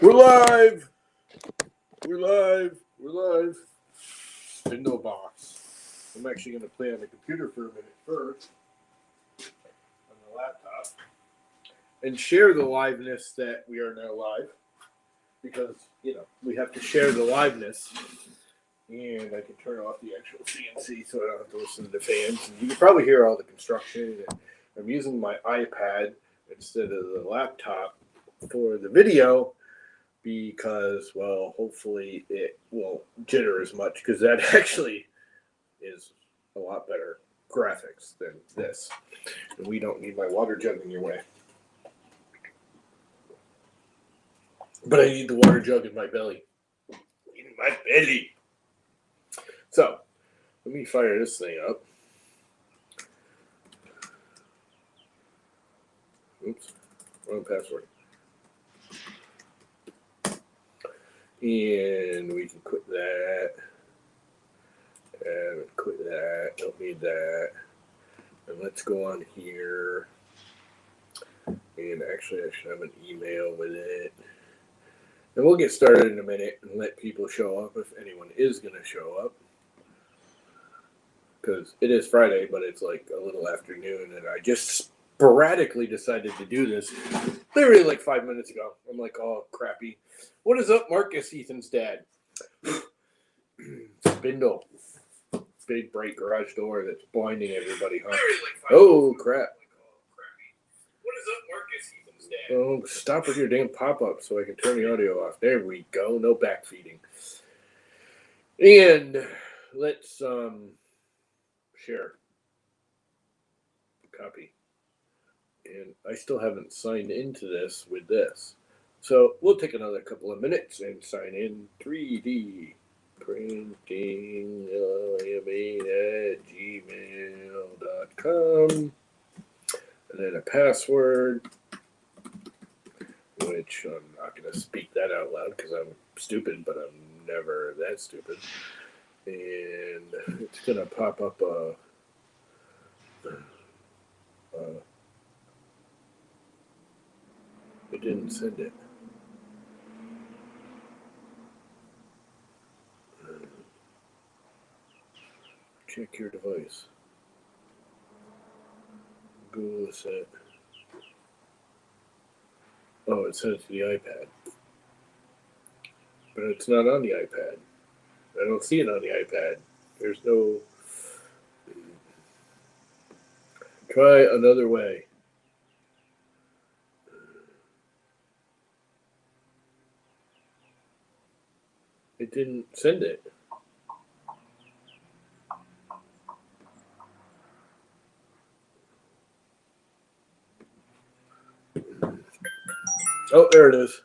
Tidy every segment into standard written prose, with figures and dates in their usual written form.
We're live. We're live. We're live. Spindle box. I'm actually going to play on the computer for a minute first on the laptop and share the liveness that we are now live because, we have to share the liveness. And I can turn off the actual CNC so I don't have to listen to the fans. And you can probably hear all the construction. And I'm using my iPad instead of the laptop for the video because, well, hopefully it won't jitter as much because that actually is a lot better graphics than this. And we don't need my water jug in your way. But I need the water jug in my belly. In my belly. So, let me fire this thing up. Oops, wrong password. And we can quit that. And quit that. Don't need that. And let's go on here. And actually, I should have an email with it. And we'll get started in a minute and let people show up if anyone is going to show up. Because it is Friday, but it's like a little afternoon, and I just sporadically decided to do this literally like 5 minutes ago. I'm like, oh, crappy. What is up, Marcus, Ethan's dad? Spindle. Big, bright garage door that's blinding everybody, huh? Oh, crap. What is up, Marcus, Ethan's dad? Oh, stop with your damn pop-up so I can turn the audio off. There we go. No backfeeding. And let's, share. Copy. And I still haven't signed into this with this. So we'll take another couple of minutes and sign in. 3D printing at gmail.com. And then a password, which I'm not going to speak that out loud because I'm stupid, but I'm never that stupid. And it's going to pop up it didn't send it. Check your device. Google it. Oh, it sent it to the iPad. But it's not on the iPad. I don't see it on the iPad. There's no... Try another way. It didn't send it. Oh, there it is.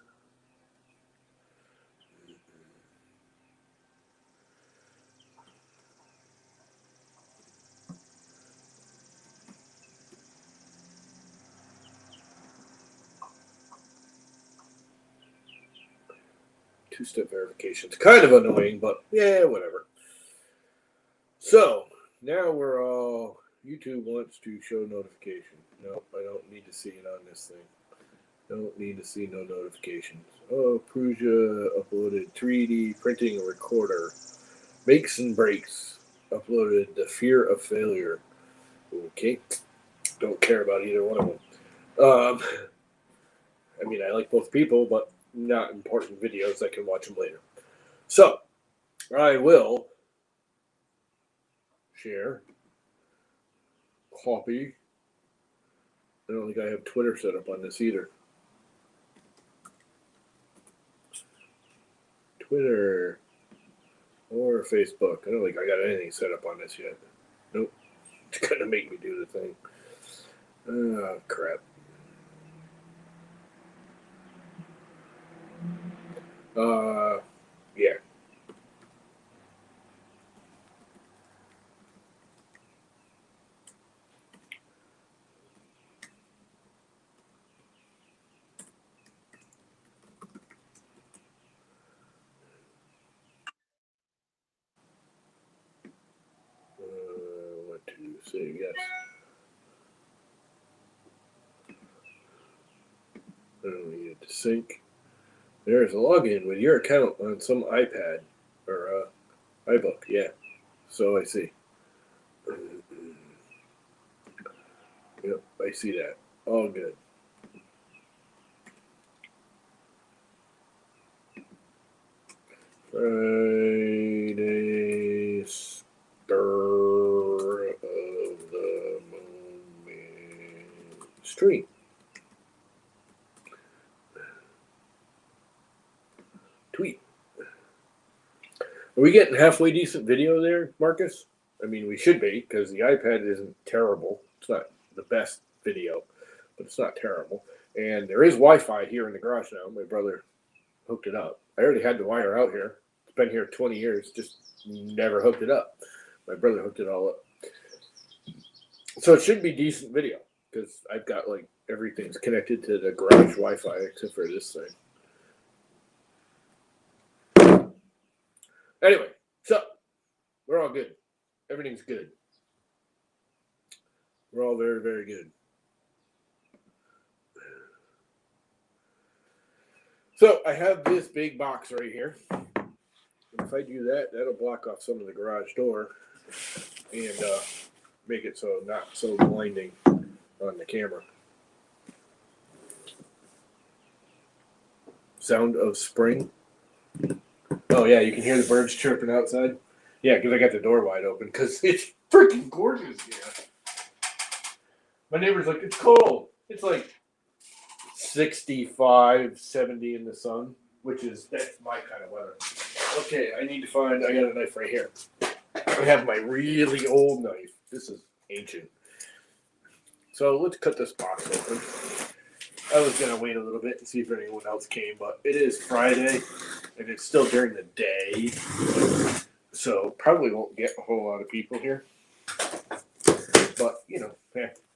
Two-step verification. It's kind of annoying, but yeah, whatever. So, now we're all... YouTube wants to show notification. No, I don't need to see it on this thing. Don't need to see no notifications. Oh, Prusia uploaded 3D printing recorder. Makes and breaks. Uploaded the fear of failure. Okay. Don't care about either one of them. I mean, I like both people, but not important videos. I can watch them later. So, I will share. Copy. I don't think I have Twitter set up on this either. Twitter or Facebook. I don't think I got anything set up on this yet. Nope. It's going to make me do the thing. Oh, crap. Yeah. What to say? Yes. I don't need it to sync. There's a login with your account on some iPad or iBook. Yeah. So I see. Yep, I see that. All good. Friday spur of the moment stream. Tweet. Are we getting halfway decent video there, Marcus? I mean, we should be, because the iPad isn't terrible. It's not the best video, but it's not terrible. And there is Wi-Fi here in the garage now. My brother hooked it up. I already had the wire out here. It's been here 20 years, just never hooked it up. My brother hooked it all up. So it should be decent video, because I've got, like, everything's connected to the garage Wi-Fi except for this thing. Anyway, so we're all good. Everything's good. We're all very, very good. So I have this big box right here. If I do that, that'll block off some of the garage door and make it so not so blinding on the camera. Sound of spring. Oh, yeah, you can hear the birds chirping outside. Yeah, because I got the door wide open because it's freaking gorgeous here. My neighbor's like, it's cold. It's like 65, 70 in the sun, that's my kind of weather. Okay, I got a knife right here. I have my really old knife. This is ancient. So let's cut this box open. I was going to wait a little bit and see if anyone else came, but it is Friday, and it's still during the day, so probably won't get a whole lot of people here. But,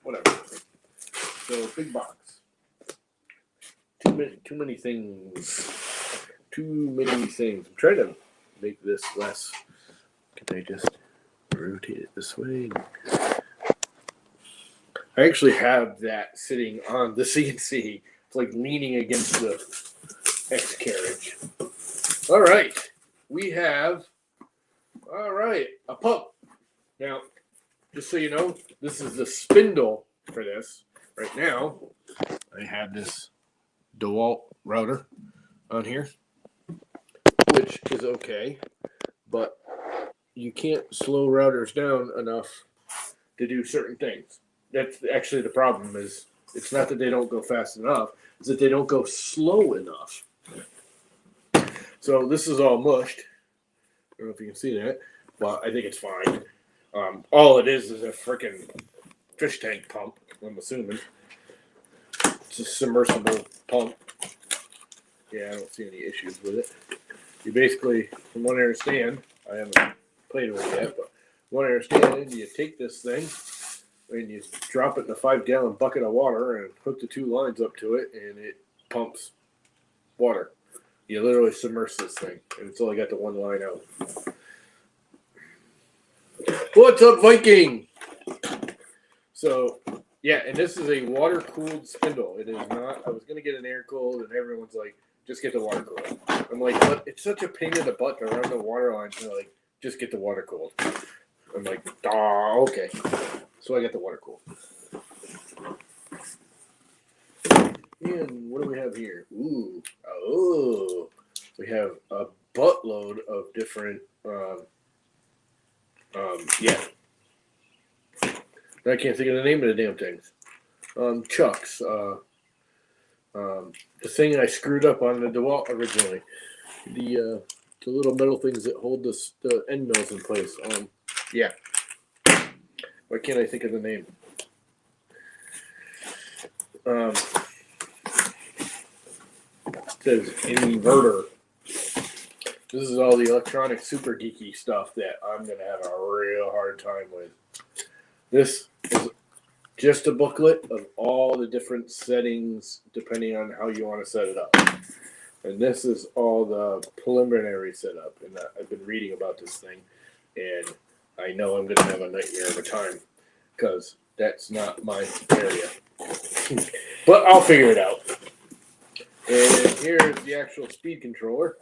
whatever. So, big box. Too many things. Too many things. I'm trying to make this less. Can I just rotate it this way? I actually have that sitting on the CNC. It's like leaning against the X carriage. All right. We have, a pump. Now, just so you know, this is the spindle for this. Right now, I have this DeWalt router on here, which is okay, but you can't slow routers down enough to do certain things. That's actually the problem. Is it's not that they don't go fast enough, it's that they don't go slow enough. So this is all mushed. I don't know if you can see that, but I think it's fine. All it is a freaking fish tank pump, I'm assuming. It's a submersible pump. Yeah, I don't see any issues with it. You basically, from what I understand, I haven't played with it yet, but from what I understand, you take this thing and you drop it in a 5-gallon bucket of water and hook the 2 lines up to it, and it pumps water. You literally submerge this thing, and it's only got the 1 line out. What's up, Viking? So, yeah, and this is a water-cooled spindle. It is not, I was going to get an air-cooled, and everyone's like, just get the water-cooled. I'm like, but it's such a pain in the butt to run the water lines. They're like, just get the water-cooled. I'm like, okay. So I got the water-cooled. And what do we have here? We have a buttload of different, I can't think of the name of the damn things. Chucks. The thing I screwed up on the DeWalt originally. The little metal things that hold the end mills in place. Why can't I think of the name? It says inverter. This is all the electronic super geeky stuff that I'm going to have a real hard time with. This is just a booklet of all the different settings depending on how you want to set it up. And this is all the preliminary setup. And I've been reading about this thing, and I know I'm going to have a nightmare of a time because that's not my area. But I'll figure it out. And here's the actual speed controller.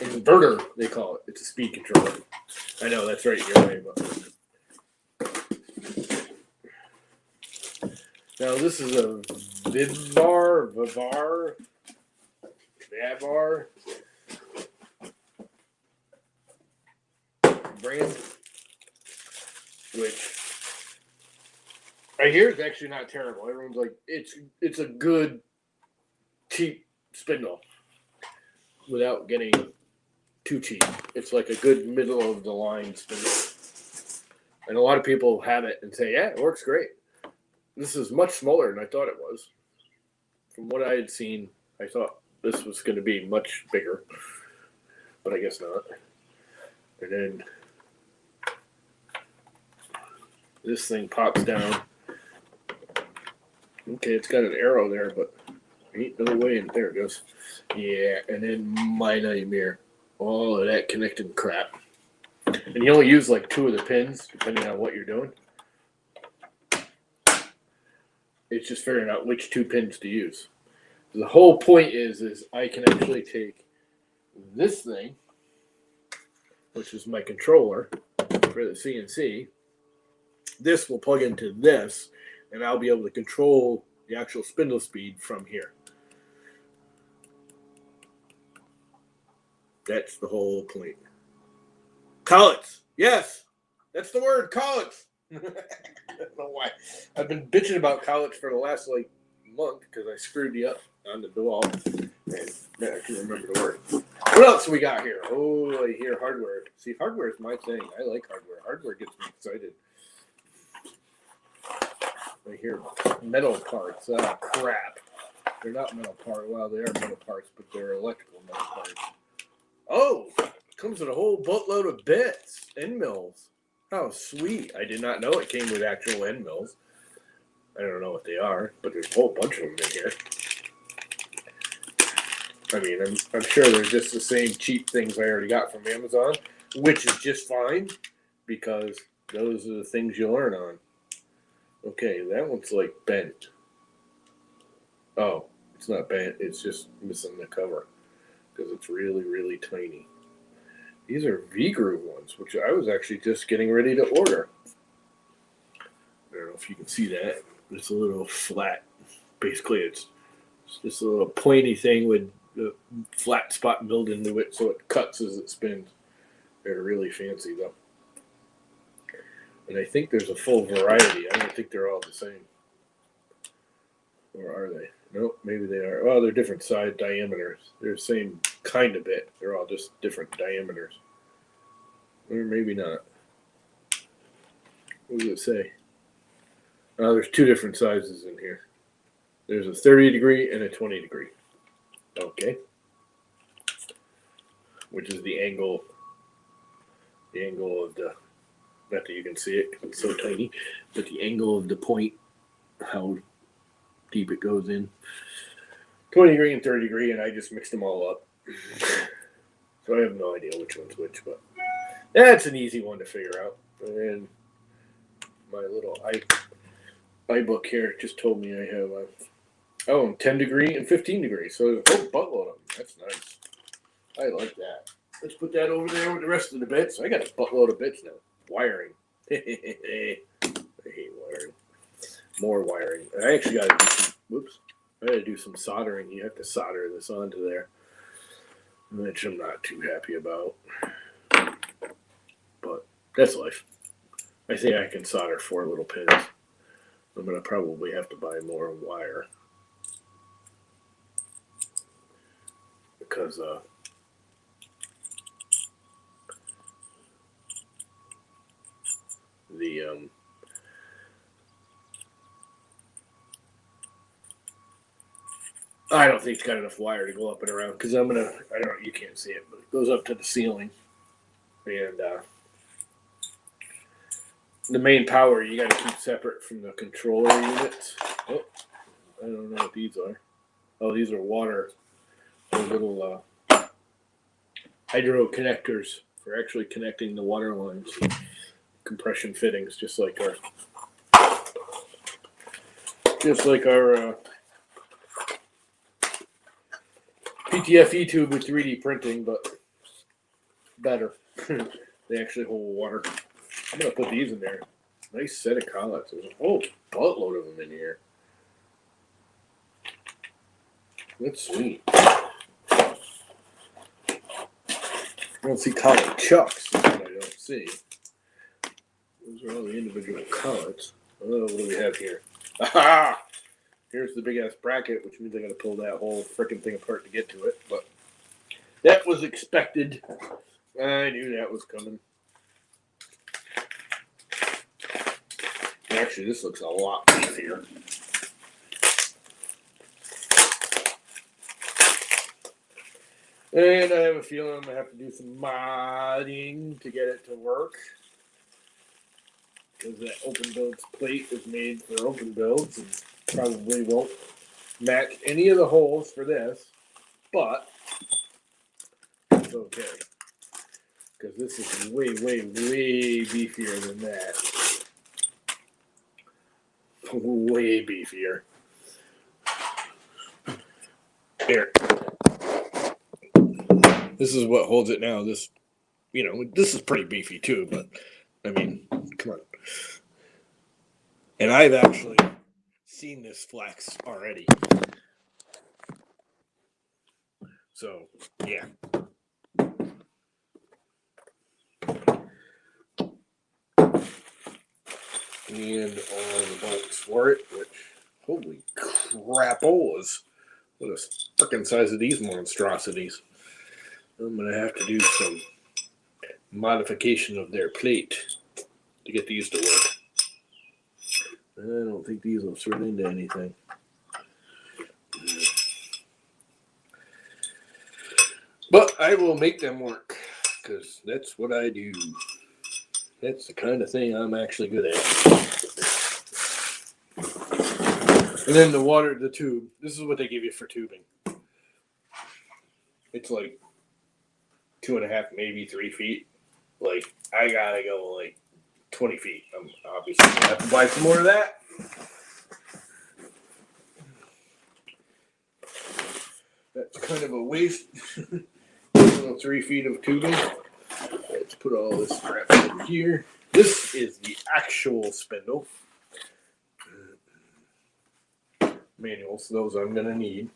Inverter, they call it. It's a speed controller. I know, that's right, you're right. Now this is a Vivar brand, which I hear is actually not terrible. Everyone's like, it's a good, cheap spindle without getting too cheap. It's like a good middle of the line spindle. And a lot of people have it and say, yeah, it works great. This is much smaller than I thought it was. From what I had seen, I thought this was going to be much bigger, but I guess not. And then this thing pops down. Okay, it's got an arrow there, but ain't no way in there. It goes. Yeah, and then my nightmare. All of that connected crap. And you only use like 2 of the pins, depending on what you're doing. It's just figuring out which 2 pins to use. The whole point is I can actually take this thing, which is my controller for the CNC. This will plug into this, and I'll be able to control the actual spindle speed from here. That's the whole point. Collets. Yes, that's the word, collets. I don't know why. I've been bitching about collets for the last month because I screwed you up on the wall. And I can remember the word. What else we got here? Oh, I hear hardware. See, hardware is my thing. I like hardware. Hardware gets me excited. I hear metal parts. Ah, crap. They're not metal parts. Well, they are metal parts, but they're electrical metal parts. Oh, it comes with a whole boatload of bits. End mills. How sweet. I did not know it came with actual end mills. I don't know what they are, but there's a whole bunch of them in here. I mean, I'm sure they're just the same cheap things I already got from Amazon, which is just fine because those are the things you learn on. Okay, that one's like bent. Oh, it's not bent. It's just missing the cover because it's really, really tiny. These are V-groove ones, which I was actually just getting ready to order. I don't know if you can see that. It's a little flat. Basically, it's just a little pointy thing with a flat spot built into it so it cuts as it spins. They're really fancy, though. And I think there's a full variety. I don't think they're all the same. Or are they? Nope, maybe they are. Oh, they're different size diameters. They're the same kind of bit. They're all just different diameters. Or maybe not. What does it say? Oh, there's 2 different sizes in here. There's a 30 degree and a 20 degree. Okay. Which is the angle of the, not that you can see it because it's so tiny, but the angle of the point, how deep it goes in. 20 degree and 30 degree, and I just mixed them all up. So I have no idea which one's which, but that's an easy one to figure out. And my little iBook here just told me I have 10 degree and 15 degree. So there's a whole buttload of them. That's nice. I like that. Let's put that over there with the rest of the bits. I got a buttload of bits now. Wiring. I hate wiring. More wiring. I actually got to do some, I got to do some soldering. You have to solder this onto there, which I'm not too happy about. But that's life. I think I can solder 4 little pins. I'm going to probably have to buy more wire. Because I don't think it's got enough wire to go up and around because I don't know, you can't see it, but it goes up to the ceiling. And the main power you got to keep separate from the controller units. Oh, I don't know what these are. Oh, these are water. They're little hydro connectors for actually connecting the water lines, compression fittings, just like our PTFE tube with 3D printing, but better. They actually hold water. I'm gonna put these in there. Nice set of collets. There's a whole buttload of them in here. That's sweet. I don't see collet chucks. That's what I don't see. Those are all the individual collets. Oh, what do we have here? Aha! Here's the big ass bracket, which means I gotta pull that whole freaking thing apart to get to it. But that was expected. I knew that was coming. Actually, this looks a lot beefier. And I have a feeling I'm going to have to do some modding to get it to work. Because that open builds plate is made for open builds and probably won't match any of the holes for this. But it's okay. Because this is way, way, way beefier than that. Way beefier. Here. This is what holds it now. This, this is pretty beefy too, but I mean, come on. And I've actually seen this flex already. So, yeah. And all the bolts for it, which, holy crapolas. What a freaking size of these monstrosities. I'm going to have to do some modification of their plate to get these to work. I don't think these will sort into anything. But I will make them work, because that's what I do. That's the kind of thing I'm actually good at. And then the tube. This is what they give you for tubing. It's like 2.5, maybe 3 feet. Like, I gotta go like 20 feet. I'm obviously gonna have to buy some more of that. That's kind of a waste. 3 feet of tubing. Let's put all this crap in here. This is the actual spindle. Manuals, those I'm going to need.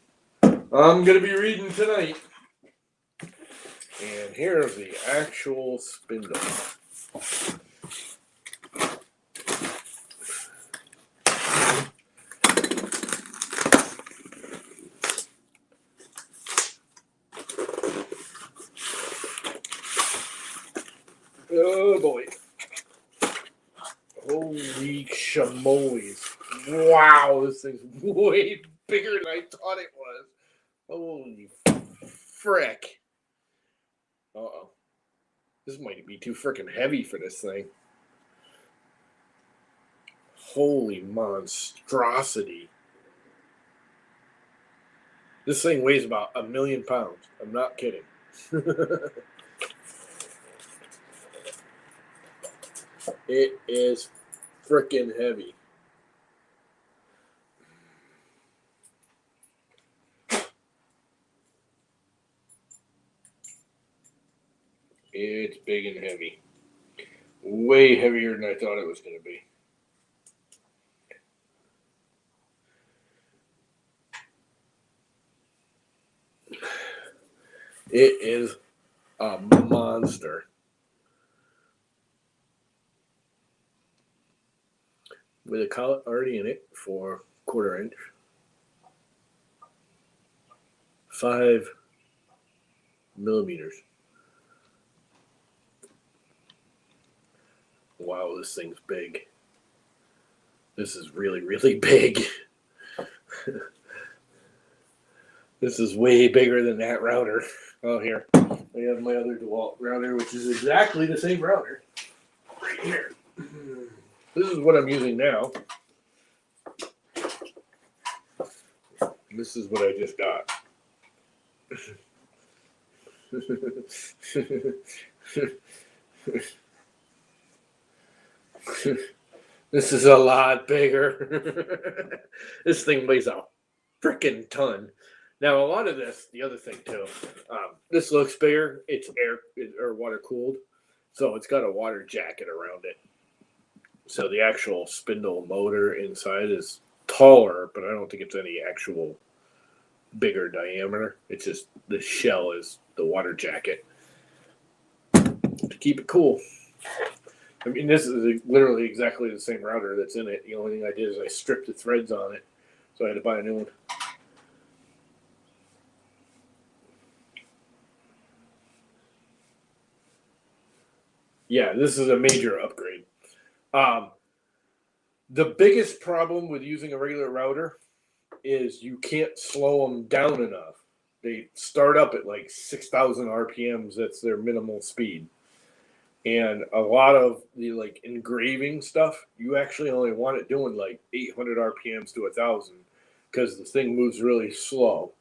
I'm going to be reading tonight. And here's the actual spindle. Oh boy. Holy shamoles. Wow, this thing's way bigger than I thought it was. Holy frick. Uh-oh. This might be too freaking heavy for this thing. Holy monstrosity. This thing weighs about 1,000,000 pounds. I'm not kidding. It is freaking heavy. It's big and heavy. Way heavier than I thought it was going to be. It is a monster. With a collet already in it for 1/4 inch. 5 millimeters. Wow, this thing's big. This is really, really big. This is way bigger than that router. Oh, here. I have my other DeWalt router, which is exactly the same router. Right here. This is what I'm using now. This is what I just got. This is a lot bigger. This thing weighs a freaking ton. Now, a lot of this, the other thing too, this looks bigger. It's air or water cooled, so it's got a water jacket around it. So the actual spindle motor inside is taller, but I don't think it's any actual bigger diameter. It's just the shell is the water jacket to keep it cool. I mean, this is literally exactly the same router that's in it. The only thing I did is I stripped the threads on it, so I had to buy a new one. Yeah, this is a major upgrade. The biggest problem with using a regular router is you can't slow them down enough. They start up at like 6,000 RPMs. That's their minimal speed. And a lot of the like engraving stuff, you actually only want it doing like 800 RPMs to 1,000 because the thing moves really slow.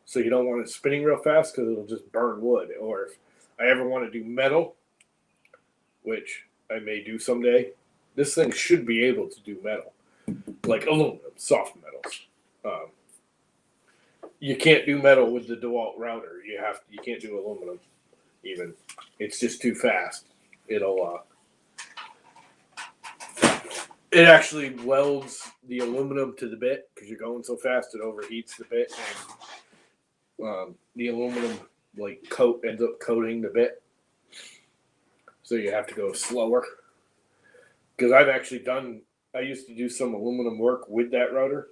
So you don't want it spinning real fast because it'll just burn wood. Or if I ever want to do metal, which I may do someday, this thing should be able to do metal, like aluminum, soft metals. You can't do metal with the DeWalt router. You can't do aluminum even. It's just too fast. It actually welds the aluminum to the bit because you're going so fast it overheats the bit, and the aluminum ends up coating the bit. So you have to go slower. Because I used to do some aluminum work with that router,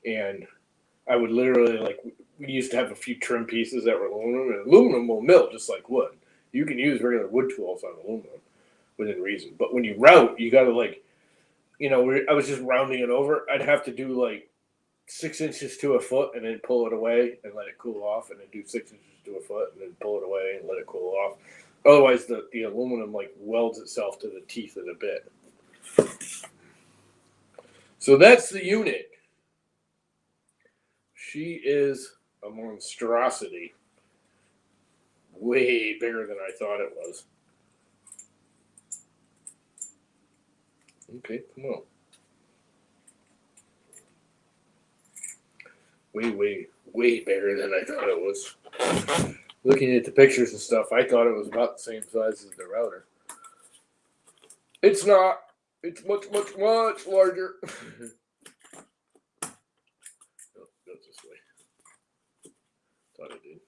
and I would literally we used to have a few trim pieces that were aluminum, and aluminum will mill just like wood. You can use regular wood tools on aluminum within reason, but when you route, you gotta I was just rounding it over. I'd have to do 6 inches to a foot, and then pull it away and let it cool off, and then do 6 inches to a foot, and then pull it away and let it cool off. Otherwise, the aluminum welds itself to the teeth of the bit. So that's the unit. She is a monstrosity. Way bigger than I thought it was. Okay, come on. Way bigger than I thought it was. Looking at the pictures and stuff, I thought it was about the same size as the router. It's not. It's much larger. Goes this way. Thought it did.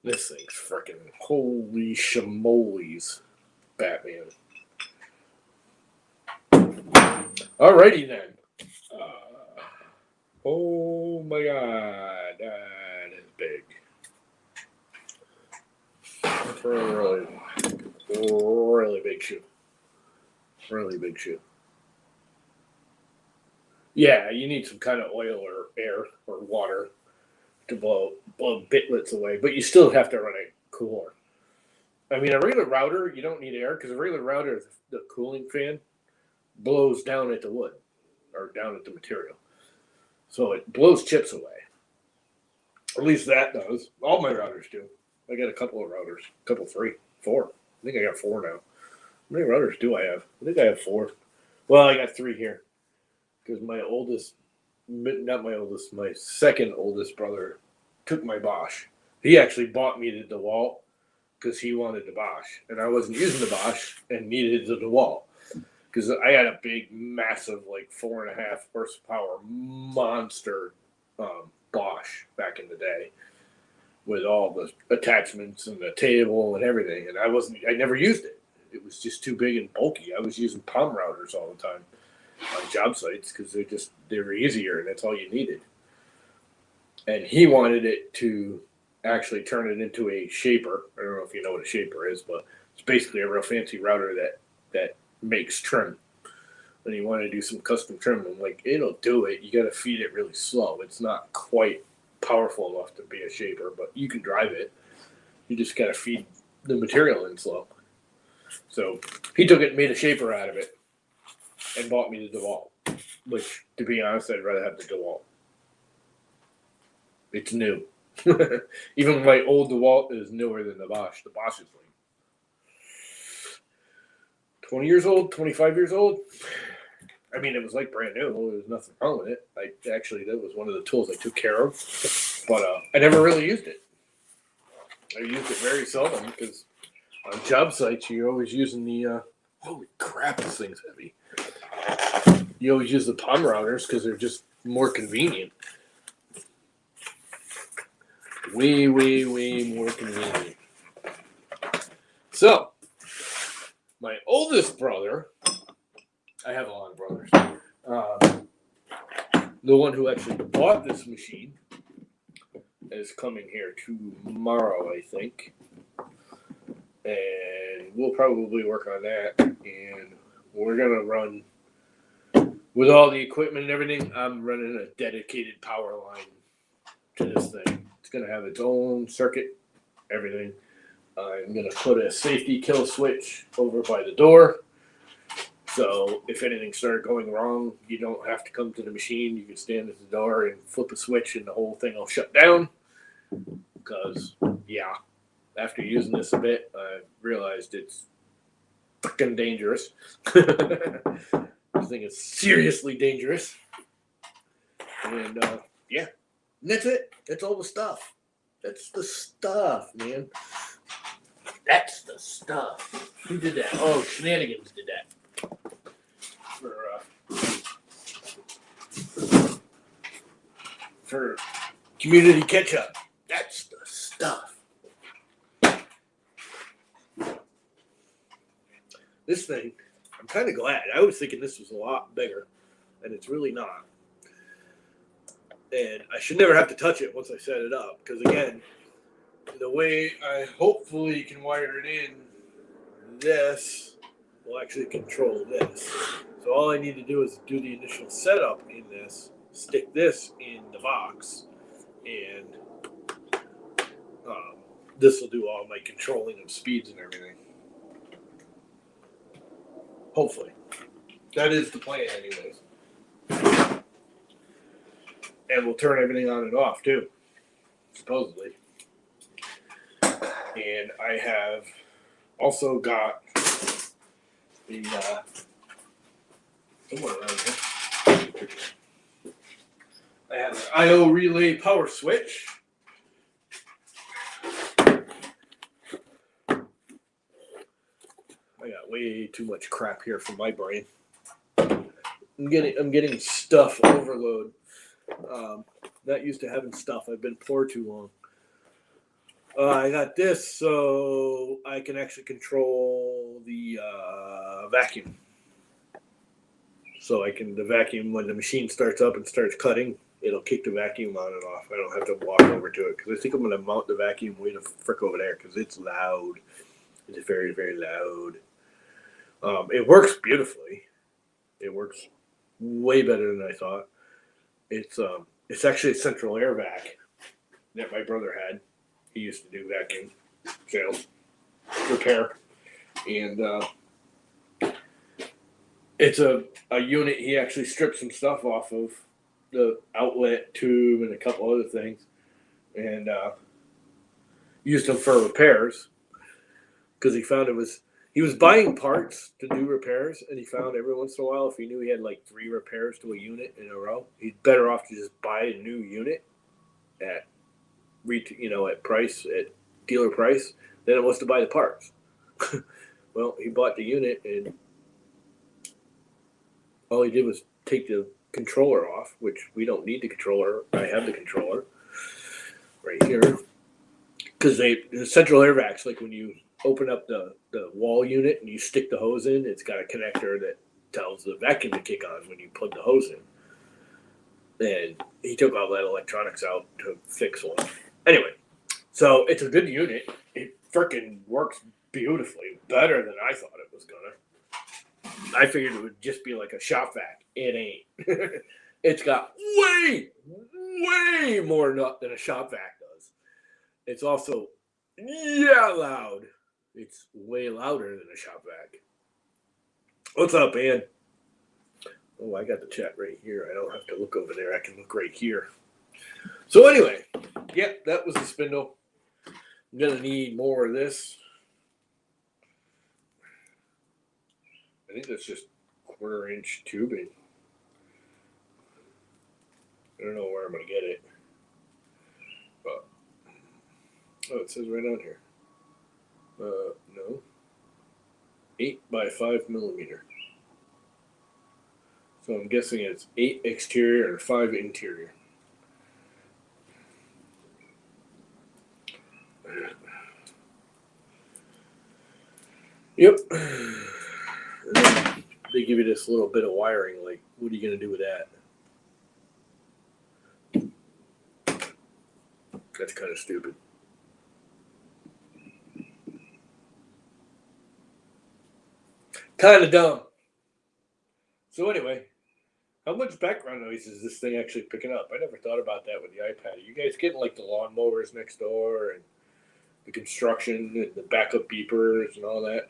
This thing's freaking holy shamoles, Batman. Alrighty then. Oh my God, that is big. That's a really big shoe. Really big shoe. Yeah, you need some kind of oil or air or water to blow bitlets away, but you still have to run a cooler. I mean, a regular router, you don't need air because a regular router, the cooling fan blows down at the wood or down at the material. So it blows chips away. At least that does. All my routers do. I got a couple of routers. Three, four. I think I got four now. How many routers do I have? I think I have four. Well, I got three here. Because my second oldest brother took my Bosch. He actually bought me the DeWalt because he wanted the Bosch. And I wasn't using the Bosch and needed the DeWalt. Because I had a big, massive, 4.5 horsepower monster Bosch back in the day with all the attachments and the table and everything. And I never used it. It was just too big and bulky. I was using palm routers all the time on job sites because they were easier and that's all you needed. And he wanted it to actually turn it into a shaper. I don't know if you know what a shaper is, but it's basically a real fancy router that makes trim. And he wanted to do some custom trim. I'm like, it'll do it. You got to feed it really slow. It's not quite powerful enough to be a shaper, but you can drive it. You just got to feed the material in slow. So he took it and made a shaper out of it and bought me the DeWalt, which, to be honest, I'd rather have the DeWalt. It's new. Even my old DeWalt is newer than the Bosch. The Bosch is like 20 years old, 25 years old. I mean, it was like brand new. There was nothing wrong with it. That was one of the tools I took care of, but I never really used it. I used it very seldom because on job sites you're always using the. Holy crap, this thing's heavy. You always use the palm routers because they're just more convenient. Way more convenient. So, my oldest brother, I have a lot of brothers, the one who actually bought this machine is coming here tomorrow, I think. And we'll probably work on that. And we're going to run, with all the equipment and everything, I'm running a dedicated power line to this thing. It's going to have its own circuit, everything. I'm going to put a safety kill switch over by the door. So if anything started going wrong, you don't have to come to the machine. You can stand at the door and flip a switch and the whole thing will shut down. Because, yeah, after using this a bit, I realized it's freaking dangerous. This thing is seriously dangerous. And, yeah, and that's it. That's all the stuff. That's the stuff, man. That's the stuff. Who did that? Oh, Shenanigans did that. For community catch-up. That's the stuff. This thing, I'm kind of glad. I was thinking this was a lot bigger, and it's really not. And I should never have to touch it once I set it up, because again, the way I hopefully can wire it in, this will actually control this. So all I need to do is do the initial setup in this, stick this in the box, and this will do all my controlling of speeds and everything. Hopefully. That is the plan anyways. And we'll turn everything on and off too, supposedly. And I have also got the somewhere around here. I have an I/O relay power switch. I got way too much crap here for my brain. I'm getting stuff overload. Not used to having stuff. I've been poor too long. I got this so I can actually control the vacuum. So the vacuum, when the machine starts up and starts cutting, it'll kick the vacuum on and off. I don't have to walk over to it because I think I'm going to mount the vacuum way the frick over there because it's loud. It's very, very loud. It works beautifully. It works way better than I thought. It's actually a central air vac that my brother had. He used to do vacuum sales, repair, and it's a unit. He actually stripped some stuff off of the outlet tube and a couple other things, and used them for repairs because he found he was buying parts to do repairs, and he found every once in a while if he knew he had like 3 repairs to a unit in a row, he's better off to just buy a new unit at dealer price than it was to buy the parts. Well, he bought the unit and all he did was take the controller off, which we don't need the controller. I have the controller right here because the central air vacs, like when you open up the wall unit and you stick the hose in, it's got a connector that tells the vacuum to kick on when you plug the hose in. And he took all that electronics out to fix one. Anyway, so it's a good unit. It freaking works beautifully, better than I thought it was gonna. I figured it would just be like a shop vac. It ain't. It's got way more nut than a shop vac does. It's also loud. It's way louder than a shop vac. What's up, man? Oh, I got the chat right here. I don't have to look over there. I can look right here. So anyway, yeah, that was the spindle. I'm gonna need more of this. I think that's just 1/4 inch tubing. I don't know where I'm gonna get it, but oh, it says right on here. No, 8 by 5 millimeter. So I'm guessing it's 8 exterior and 5 interior. Yep. And then they give you this little bit of wiring. Like, what are you gonna do with that? That's kind of stupid. Kind of dumb. So anyway, how much background noise is this thing actually picking up? I never thought about that with the iPad. Are you guys getting like the lawnmowers next door and the construction and the backup beepers and all that?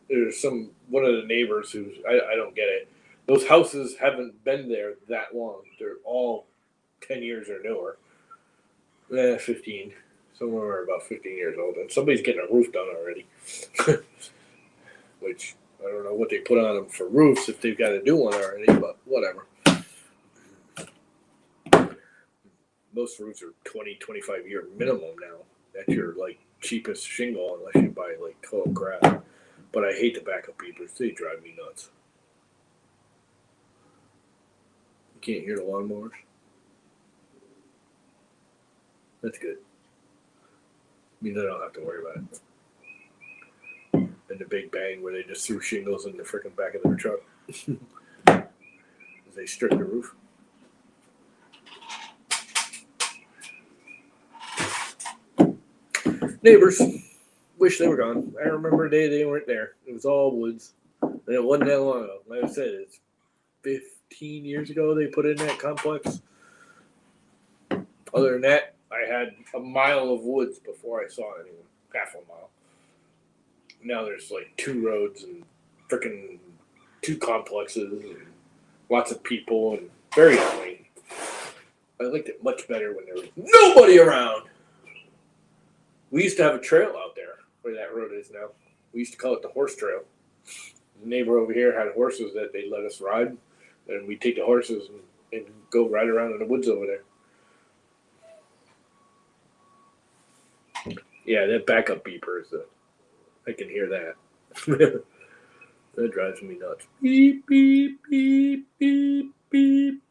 There's one of the neighbors who's I don't get it. Those houses haven't been there that long. They're all 10 years or newer. 15. Some of them are about 15 years old, and somebody's getting a roof done already. Which I don't know what they put on them for roofs if they've got to do one already, but whatever. Most roofs are 20, 25-year minimum now. That's your like cheapest shingle unless you buy like total crap. But I hate the backup beepers. They drive me nuts. You can't hear the lawnmowers? That's good. Means I don't have to worry about it. And the big bang where they just threw shingles in the freaking back of their truck. As they stripped the roof. Neighbors. Wish they were gone. I remember a day they weren't there. It was all woods. And it wasn't that long ago. Like I said, it's 15 years ago they put in that complex. Other than that, I had a mile of woods before I saw anyone. Half a mile. Now there's like 2 roads and freaking 2 complexes and lots of people and very annoying. I liked it much better when there was nobody around. We used to have a trail out there where that road is now. We used to call it the horse trail. The neighbor over here had horses that they let us ride, and we'd take the horses and go ride around in the woods over there. Yeah, that backup beeper is I can hear that. That drives me nuts. Beep, beep, beep, beep, beep.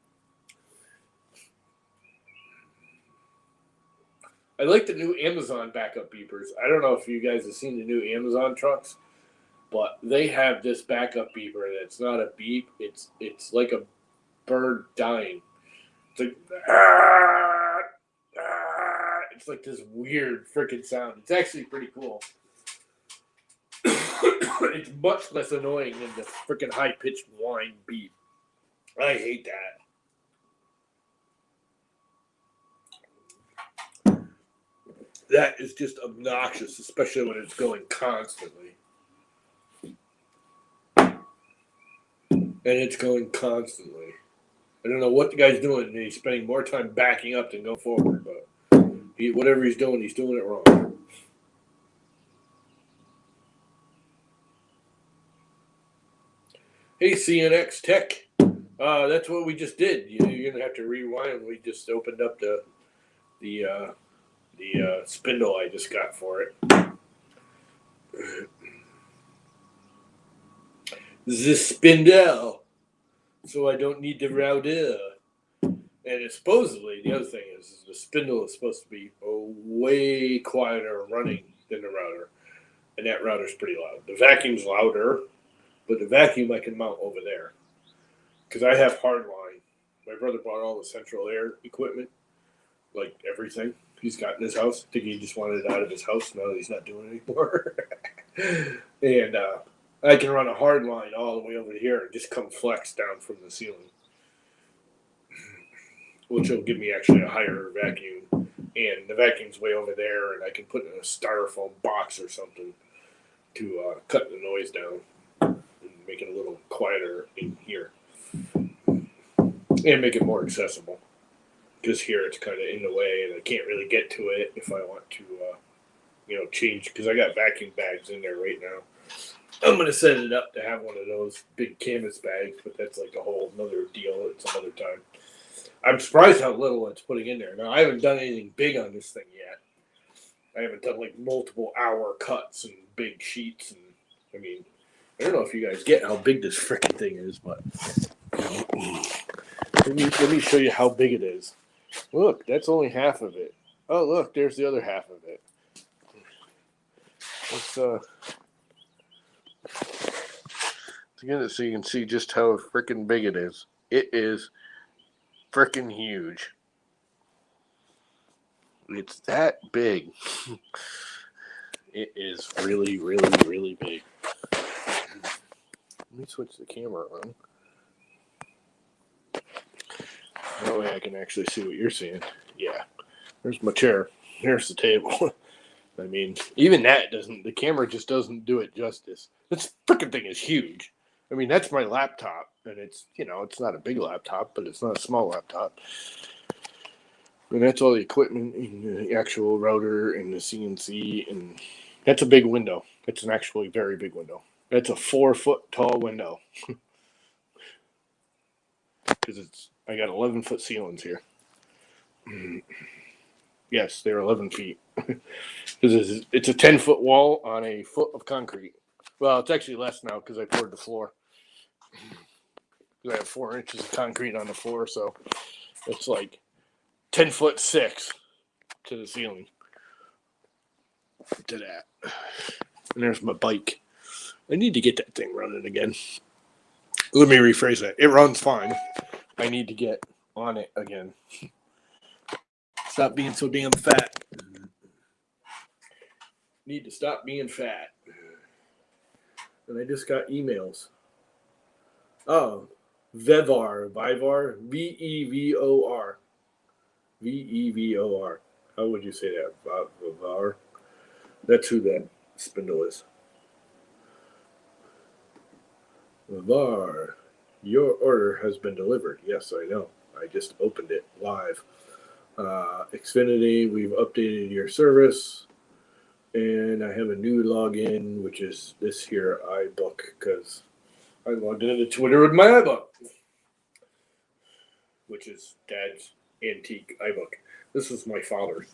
I like the new Amazon backup beepers. I don't know if you guys have seen the new Amazon trucks, but they have this backup beeper that's not a beep. It's like a bird dying. It's like it's like this weird freaking sound. It's actually pretty cool. It's much less annoying than the freaking high pitched whine beep. I hate that. That is just obnoxious, especially when it's going constantly. And it's going constantly. I don't know what the guy's doing. He's spending more time backing up than going forward, but whatever he's doing it wrong. Hey, CNX Tech. That's what we just did. You're gonna have to rewind. We just opened up the spindle I just got for it. The spindle, so I don't need the router. And it's supposedly, the other thing is the spindle is supposed to be way quieter running than the router, and that router's pretty loud. The vacuum's louder, but the vacuum I can mount over there because I have hardline. My brother bought all the central air equipment, like everything he's got in his house. I think he just wanted it out of his house now that he's not doing it anymore. And I can run a hard line all the way over here and just come flex down from the ceiling, which will give me actually a higher vacuum. And the vacuum's way over there, and I can put in a styrofoam box or something to cut the noise down and make it a little quieter in here and make it more accessible. because here it's kind of in the way, and I can't really get to it if I want to, change. Because I got vacuum bags in there right now. I'm gonna set it up to have one of those big canvas bags, but that's like a whole another deal at some other time. I'm surprised how little it's putting in there. Now I haven't done anything big on this thing yet. I haven't done like multiple hour cuts and big sheets, and I mean, I don't know if you guys get how big this freaking thing is, but let me show you how big it is. Look, that's only half of it. Oh, look, there's the other half of it. Let's get it so you can see just how freaking big it is. It is freaking huge. It's that big. It is really, really, really big. Let me switch the camera on. That way I can actually see what you're seeing. Yeah. There's my chair. There's the table. I mean, even that doesn't, the camera just doesn't do it justice. This freaking thing is huge. I mean, that's my laptop, and it's, it's not a big laptop, but it's not a small laptop. And that's all the equipment, and the actual router, and the CNC, and that's a big window. It's an actually very big window. That's a 4-foot tall window. Because I got 11-foot ceilings here. Yes, they're 11 feet. Because it's a 10-foot wall on a foot of concrete. Well, it's actually less now because I poured the floor. Because I have 4 inches of concrete on the floor, so it's like 10-foot 6 to the ceiling. To that. And there's my bike. I need to get that thing running again. Let me rephrase that. It runs fine. I need to get on it again. Stop being so damn fat. Need to stop being fat. And I just got emails. Oh, Vevor. Vevor. Vevor. How would you say that? Vevor. That's who that Spindle is. Vevor. Your order has been delivered. Yes, I know. I just opened it live. Xfinity, we've updated your service. And I have a new login, which is this here iBook, because I logged into Twitter with my iBook, which is Dad's antique iBook. This was my father's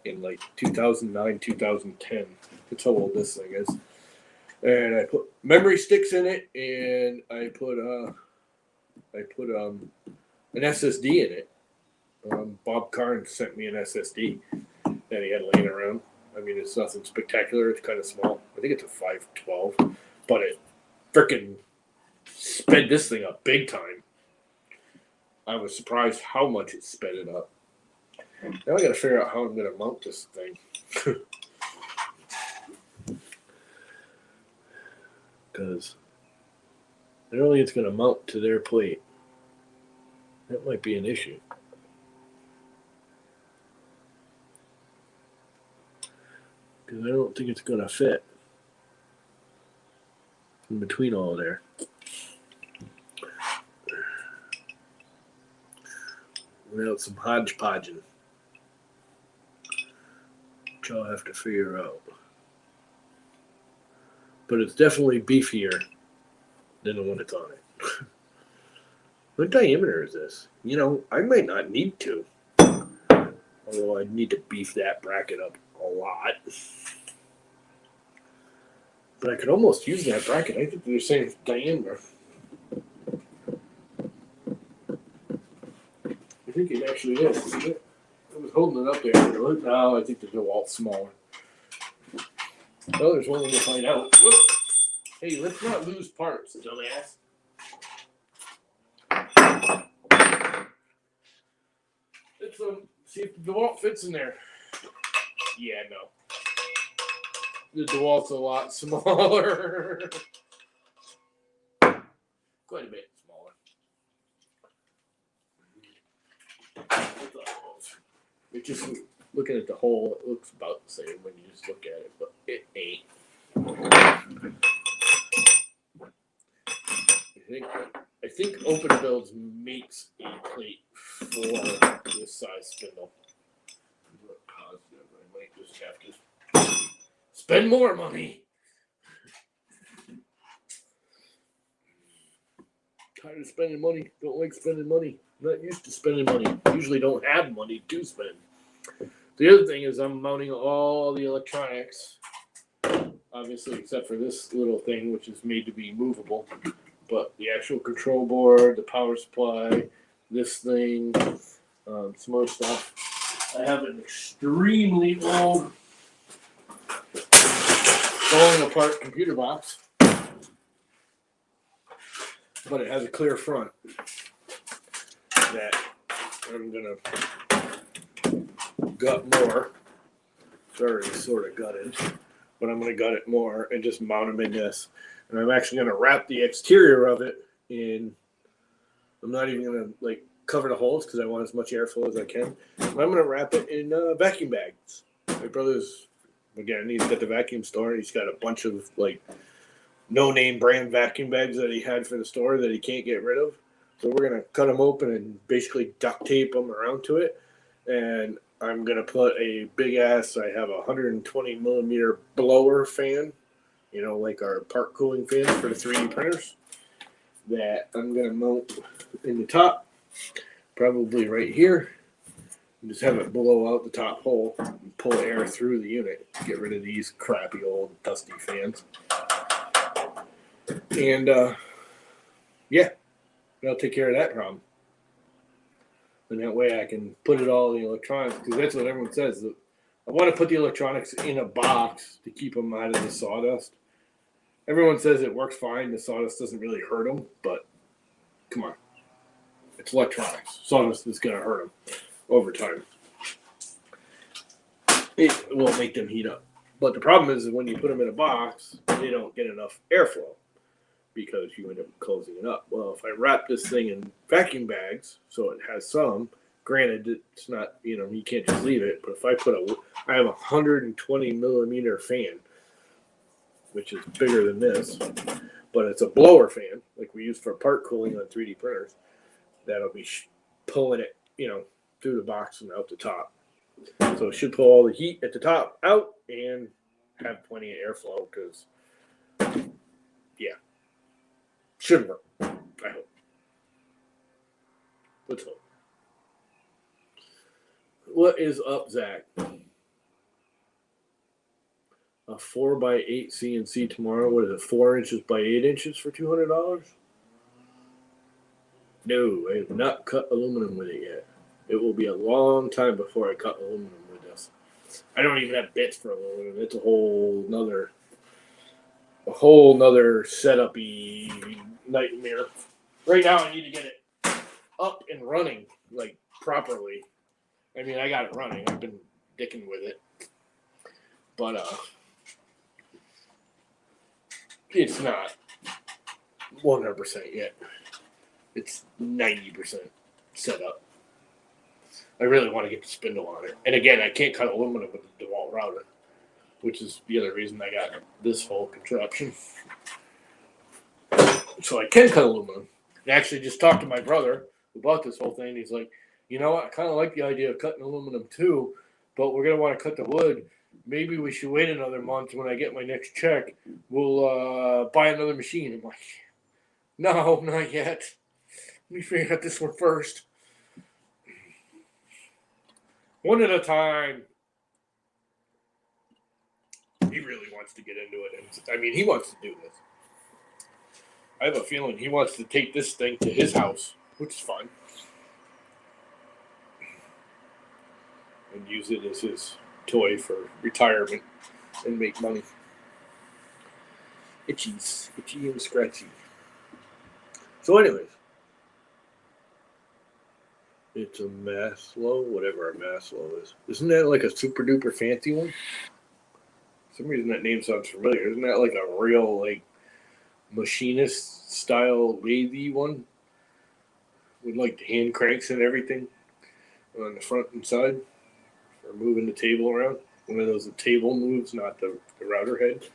in like 2009, 2010. That's how old this thing is. And I put memory sticks in it, and I put an SSD in it. Bob Carnes sent me an SSD that he had laying around. I mean, it's nothing spectacular. It's kind of small. I think it's a 512, but it freaking sped this thing up big time. I was surprised how much it sped it up. Now I got to figure out how I'm going to mount this thing. Because apparently it's going to mount to their plate. That might be an issue. Because I don't think it's going to fit in between all there. Without some hodgepodging, which I'll have to figure out. But it's definitely beefier than the one that's on it. What diameter is this? I might not need to. Although I'd need to beef that bracket up a lot. But I could almost use that bracket. I think they're the same diameter. I think it actually is, isn't it? I was holding it up there. No, I think the DeWalt's smaller. Oh, there's one way to find out. Whoop. Hey, let's not lose parts, dumbass. Let's see if the DeWalt fits in there. Yeah, no. The DeWalt's a lot smaller. Quite a bit smaller. It just, looking at the hole, it looks about the same when you just look at it, but it ain't. I think Open Builds makes a plate for this size spindle. I'm positive I might just have to spend more money. Tired of spending money. Don't like spending money. Not used to spending money. Usually don't have money to spend. The other thing is I'm mounting all the electronics, obviously except for this little thing which is made to be movable. But the actual control board, the power supply, this thing, some other stuff. I have an extremely old falling apart computer box, but it has a clear front that I'm gonna gut more. It's already sort of gutted, but I'm gonna gut it more and just mount them in this. And I'm actually gonna wrap the exterior of it in. I'm not even gonna like cover the holes because I want as much airflow as I can. But I'm gonna wrap it in vacuum bags. My brother's, again, he's got the vacuum store. He's got a bunch of like no-name brand vacuum bags that he had for the store that he can't get rid of. So we're gonna cut them open and basically duct tape them around to it. And I'm gonna put a big ass. I have a 120 millimeter blower fan, you know, like our part cooling fans for the 3D printers, that I'm gonna mount in the top, probably right here. And just have it blow out the top hole and pull air through the unit. Get rid of these crappy old dusty fans. And yeah, that'll take care of that problem. And that way I can put it all in the electronics, because that's what everyone says. I want to put the electronics in a box to keep them out of the sawdust. Everyone says it works fine. The sawdust doesn't really hurt them, but come on. It's electronics. Sawdust is going to hurt them over time. It will make them heat up. But the problem is when you put them in a box, they don't get enough airflow because you end up closing it up. Well, if I wrap this thing in vacuum bags, so it has some, granted, it's not, you know, you can't just leave it, but if I I have a 120 millimeter fan, which is bigger than this, but it's a blower fan, like we use for part cooling on 3D printers, that'll be pulling it, you know, through the box and out the top. So it should pull all the heat at the top out and have plenty of airflow, because, yeah, should work, I hope. Let's hope. What is up, Zach? A 4x8 CNC tomorrow. What is it, 4 inches by 8 inches for $200? No, I have not cut aluminum with it yet. It will be a long time before I cut aluminum with this. I don't even have bits for aluminum. It's a whole nother setup-y nightmare. Right now I need to get it up and running, like, properly. I mean, I got it running. I've been dicking with it. But it's not 100% yet. It's 90% set up. I really want to get the spindle on it. And again, I can't cut aluminum with the DeWalt router, which is the other reason I got this whole contraption. So I can cut aluminum. I actually just talked to my brother who bought this whole thing. He's like, you know what? I kind of like the idea of cutting aluminum too, but we're going to want to cut the wood. Maybe we should wait another month. When I get my next check, we'll buy another machine. I'm like, no, not yet. Let me figure out this one first. One at a time. He really wants to get into it. And, I mean, he wants to do this. I have a feeling he wants to take this thing to his house, which is fun, and use it as his toy for retirement and make money. Itchy and scratchy. So anyways, it's a Maslow, whatever a Maslow is. Isn't that like a super duper fancy one? For some reason that name sounds familiar. Isn't that like a real like machinist style lathe one? With like the hand cranks and everything on the front and side for moving the table around. One of those table moves, not the router head.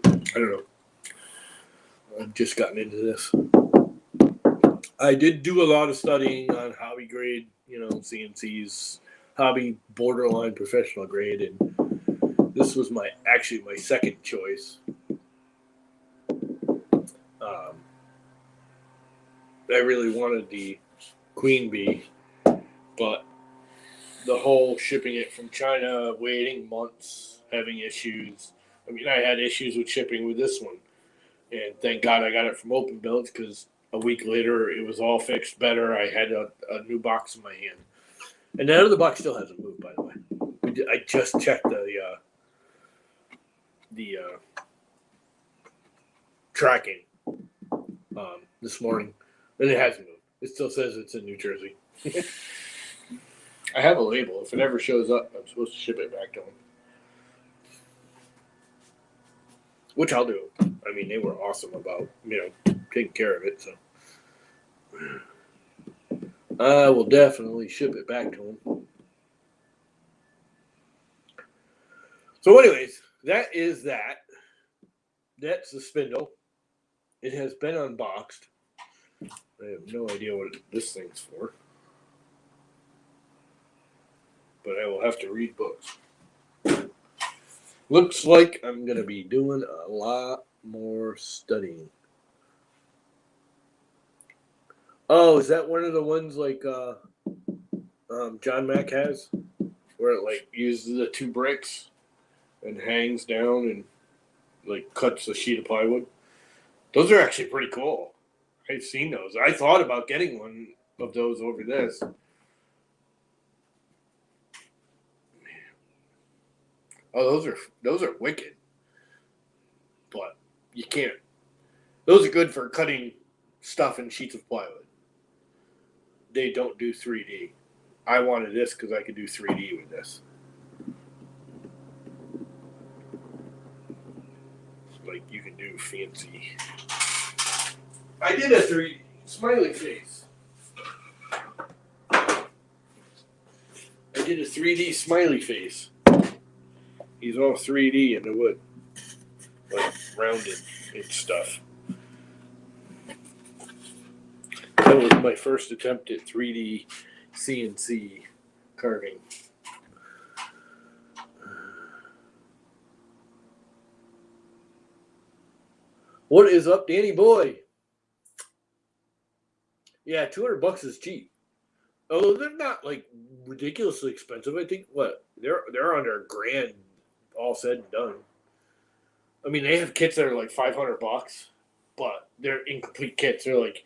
I don't know. I've just gotten into this. I did do a lot of studying on hobby grade, CNCs, hobby borderline professional grade, and this was my second choice. I really wanted the Queen Bee, but the whole shipping it from China, waiting months, having issues. I mean, I had issues with shipping with this one, and thank God I got it from Open Builds because a week later it was all fixed better. I had a new box in my hand, and that other box still hasn't moved, by the way. I just checked the tracking this morning, and it hasn't moved. It still says it's in New Jersey. I have a label. If it ever shows up, I'm supposed to ship it back to them, which I'll do. I mean, they were awesome about taking care of it, so I will definitely ship it back to them. So, anyways, that is that. That's the spindle. It has been unboxed. I have no idea what this thing's for, but I will have to read books. Looks like I'm going to be doing a lot more studying. Oh, is that one of the ones like John Mack has? Where it like uses the two bricks and hangs down and like cuts a sheet of plywood? Those are actually pretty cool. I've seen those. I thought about getting one of those over this. Oh, those are wicked. But you can't. Those are good for cutting stuff in sheets of plywood. They don't do 3D. I wanted this because I could do 3D with this. Like you can do fancy. I did a 3D smiley face. I did a 3D smiley face. He's all 3D in the wood, like rounded and stuff. That was my first attempt at 3D CNC carving. What is up, Danny boy? Yeah, $200 is cheap. Although they're not like ridiculously expensive. I think they're under $1,000, all said and done. I mean, they have kits that are like $500, but they're incomplete kits. They're like,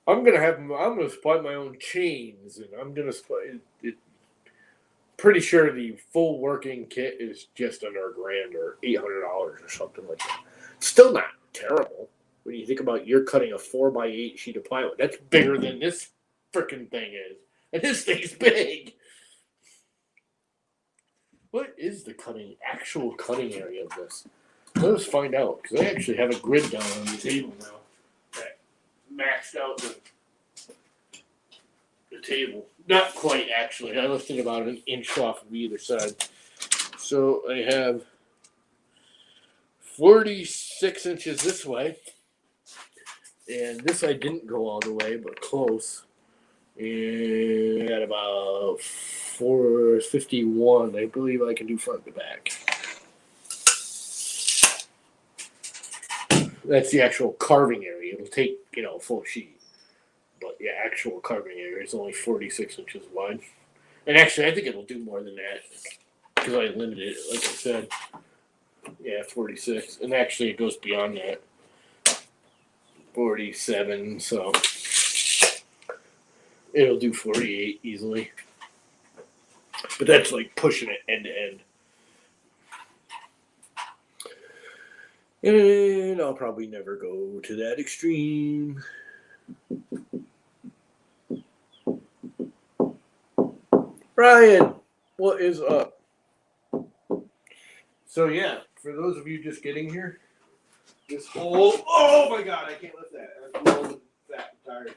I'm gonna supply my own chains, and I'm gonna supply it. Pretty sure the full working kit is just under $1,000 or $800 or something like that. Still not terrible when you think about you're cutting a 4x8 sheet of plywood. That's bigger than this freaking thing is, and this thing's big. What is the actual cutting area of this? Let us find out, because I actually have a grid down on the table now that maxed out the table. Not quite, actually. I lifted about an inch off of either side. So I have 46 inches this way. And this I didn't go all the way, but close. And I got about 451. I believe I can do front to back. That's the actual carving area. It'll take, a full sheet. But yeah, actual carving area is only 46 inches wide. And actually, I think it'll do more than that. Because I limited it, like I said. Yeah, 46. And actually, it goes beyond that. 47, so it'll do 48 easily. But that's like pushing it end to end. And I'll probably never go to that extreme. Ryan, what is up? So yeah, for those of you just getting here, this whole, oh my God, I can't lift that. I'm a little fat and tired.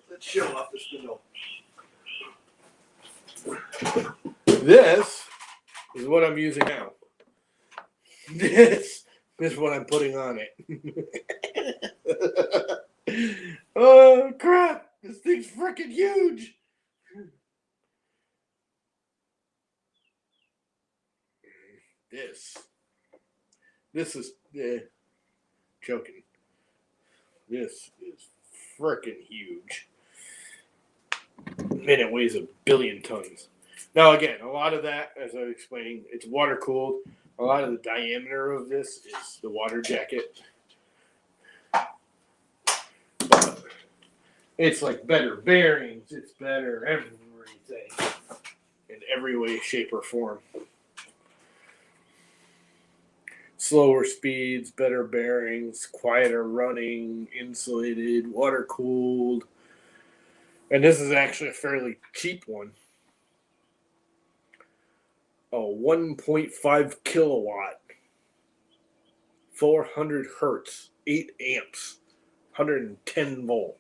Let's show off the spindle. This is is what I'm using now. This is what I'm putting on it. Oh, crap. This thing's freaking huge. This is joking. This is freaking huge. And it weighs 1 billion tons. Now, again, a lot of that, as I explained, it's water cooled. A lot of the diameter of this is the water jacket. But it's like better bearings. It's better everything in every way, shape, or form. Slower speeds, better bearings, quieter running, insulated, water cooled. And this is actually a fairly cheap one. A 1.5 kilowatt, 400 hertz, 8 amps, 110 volt.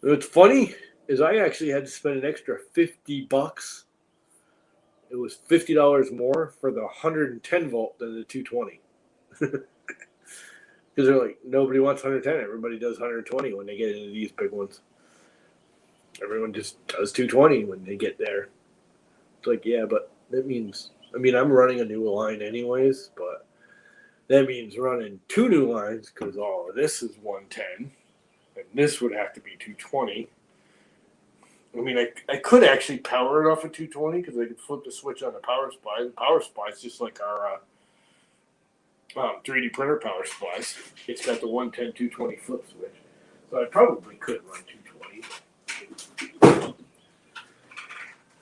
What's funny is I actually had to spend an extra $50. It was $50 more for the 110 volt than the 220. Because they're like, nobody wants 110. Everybody does 120 when they get into these big ones. Everyone just does 220 when they get there. It's like, yeah, but that means, I'm running a new line anyways, but that means running 2 new lines because all of this is 110, and this would have to be 220. I could actually power it off of 220 because I could flip the switch on the power supply. The power supply is just like our 3D printer power supplies. It's got the 110, 220 flip switch. So I probably could run 220.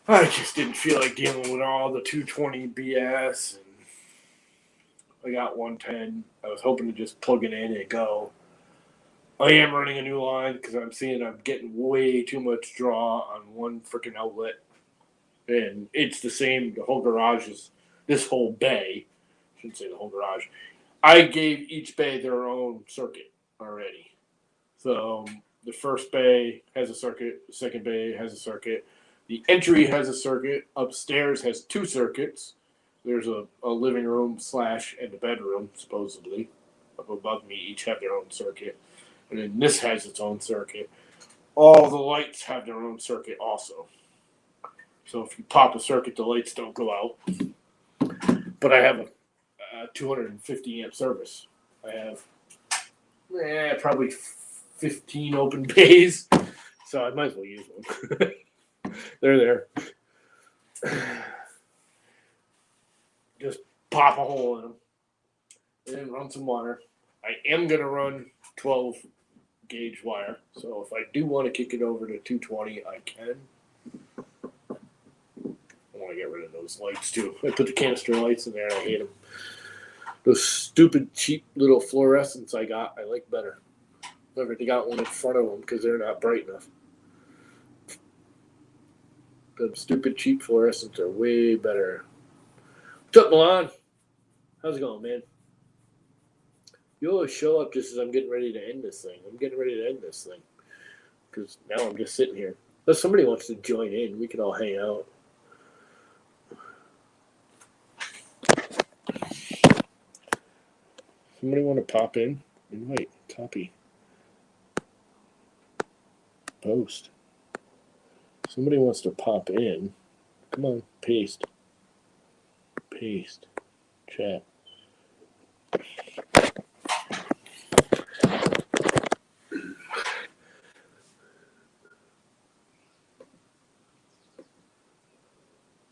I just didn't feel like dealing with all the 220 BS. And I got 110. I was hoping to just plug it in and go. I am running a new line because I'm seeing I'm getting way too much draw on one freaking outlet. And it's the same. The whole garage is this whole bay. I shouldn't say the whole garage. I gave each bay their own circuit already. So the first bay has a circuit. The second bay has a circuit. The entry has a circuit. Upstairs has 2 circuits. There's a living room / and a bedroom, supposedly. Up above me, each have their own circuit. And then this has its own circuit. All the lights have their own circuit also. So if you pop a circuit, the lights don't go out. But I have a 250 amp service. I have probably 15 open bays. So I might as well use one. They're there. Just pop a hole in them. And then run some water. I am going to run 12 gauge wire. So if I do want to kick it over to 220, I can. I want to get rid of those lights too. I put the canister lights in there and I hate them. Those stupid, cheap little fluorescents I got, I like better. I've already got one in front of them because they're not bright enough. The stupid, cheap fluorescents are way better. What's up, Milan? How's it going, man? You always show up just as I'm getting ready to end this thing. I'm getting ready to end this thing. Because now I'm just sitting here. If somebody wants to join in, we can all hang out. Somebody want to pop in? Invite. Copy. Post. Somebody wants to pop in. Come on. Paste. Paste. Chat.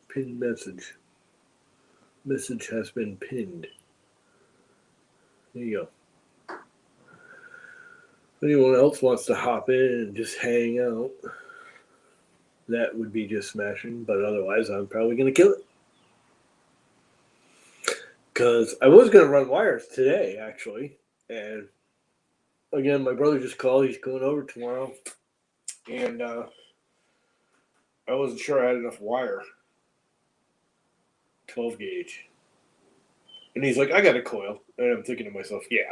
Pin message. Message has been pinned. There you go. If anyone else wants to hop in and just hang out, that would be just smashing. But otherwise, I'm probably going to kill it. Because I was going to run wires today, actually. And again, my brother just called. He's going over tomorrow. And I wasn't sure I had enough wire. 12 gauge. And he's like, I got a coil. And I'm thinking to myself, yeah,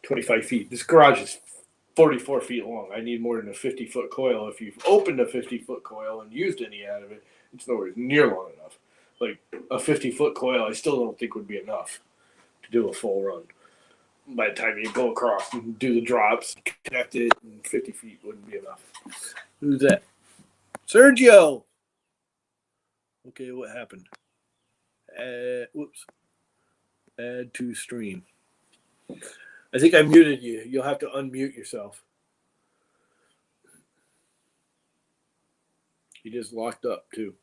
25 feet. This garage is 44 feet long. I need more than a 50-foot coil. If you've opened a 50-foot coil and used any out of it, it's nowhere near long enough. like a 50-foot coil, I still don't think would be enough to do a full run. By the time you go across and do the drops, connect it, and 50 feet wouldn't be enough. Who's that? Sergio! Okay, what happened? Whoops. Add to stream. I think I muted you. You'll have to unmute yourself. He just locked up, too.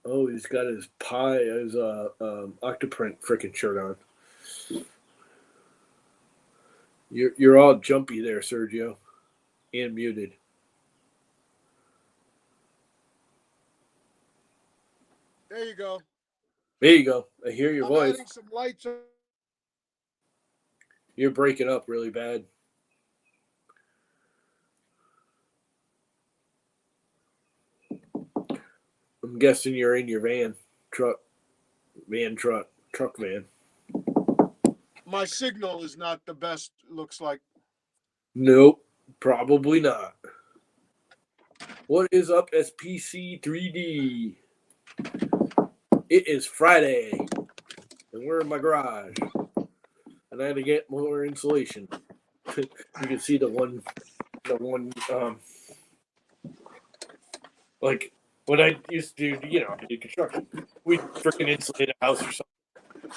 Oh, he's got his Octoprint freaking shirt on. You're all jumpy there, Sergio, and muted. There you go. There you go. I hear your voice. Adding some lights. You're breaking up really bad. I'm guessing you're in your truck van. My signal is not the best, looks like. Nope, probably not. What is up, SPC 3D? It is Friday, and we're in my garage. And I had to get more insulation. You can see the one, like when I used to do construction, we'd freaking insulate a house or something.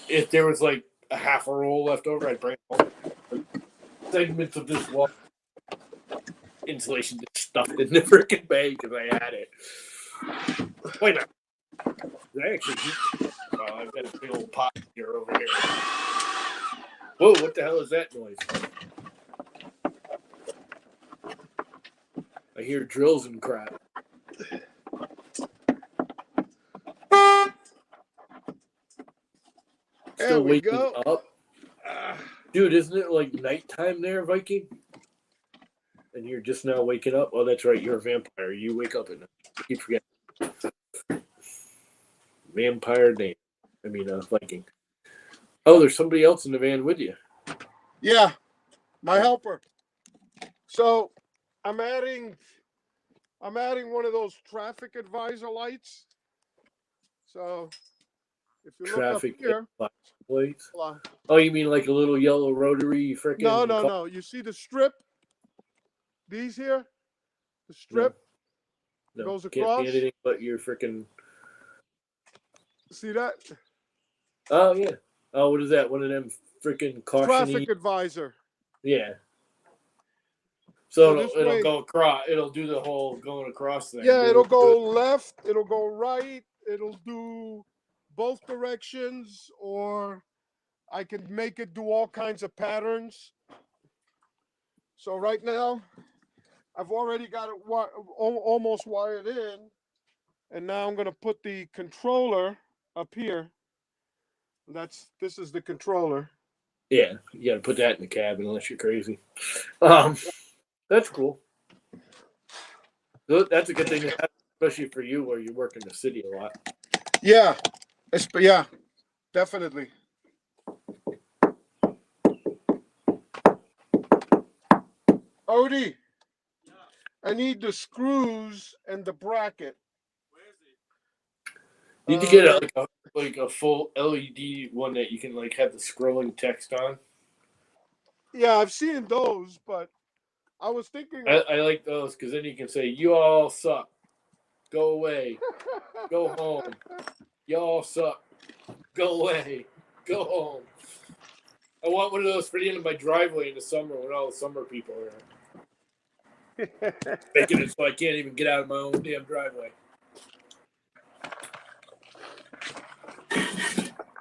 If there was like a half a roll left over, I'd bring home segments of this wall insulation just stuffed in the freaking bag because I had it. Wait a minute. Did I actually heat? Oh, I've got a big old pot here over here. Whoa, what the hell is that noise? I hear drills and crap. Still waking up? Dude, isn't it like nighttime there, Viking? And you're just now waking up? Oh, that's right. You're a vampire. You wake up at night. I keep forgetting. Vampire name. Viking. Oh, there's somebody else in the van with you. Yeah, my helper. So I'm adding one of those traffic advisor lights. So if you traffic look up here, lights. Oh, you mean like a little yellow rotary freaking? No. You see the strip? These here, the strip goes across. Can't see anything but your freaking. See that? Oh yeah. Oh, what is that? One of them freaking caution-y... Traffic advisor. Yeah. So it'll go across. It'll do the whole going across thing. Yeah, it'll go left. It'll go right. It'll do both directions, or I can make it do all kinds of patterns. So right now, I've already got it almost wired in, and now I'm going to put the controller up here. This is the controller. Yeah, you got to put that in the cab unless you're crazy. That's cool. That's a good thing to have, especially for you where you work in the city a lot. Yeah, definitely. Odie, I need the screws and the bracket. Where is it? You need to get a full LED one that you can have the scrolling text on. Yeah, I've seen those, but I was thinking. I like those because then you can say, "You all suck. Go away. Go home. Y'all suck. Go away. Go home." I want one of those for the end of my driveway in the summer when all the summer people are making it so I can't even get out of my own damn driveway.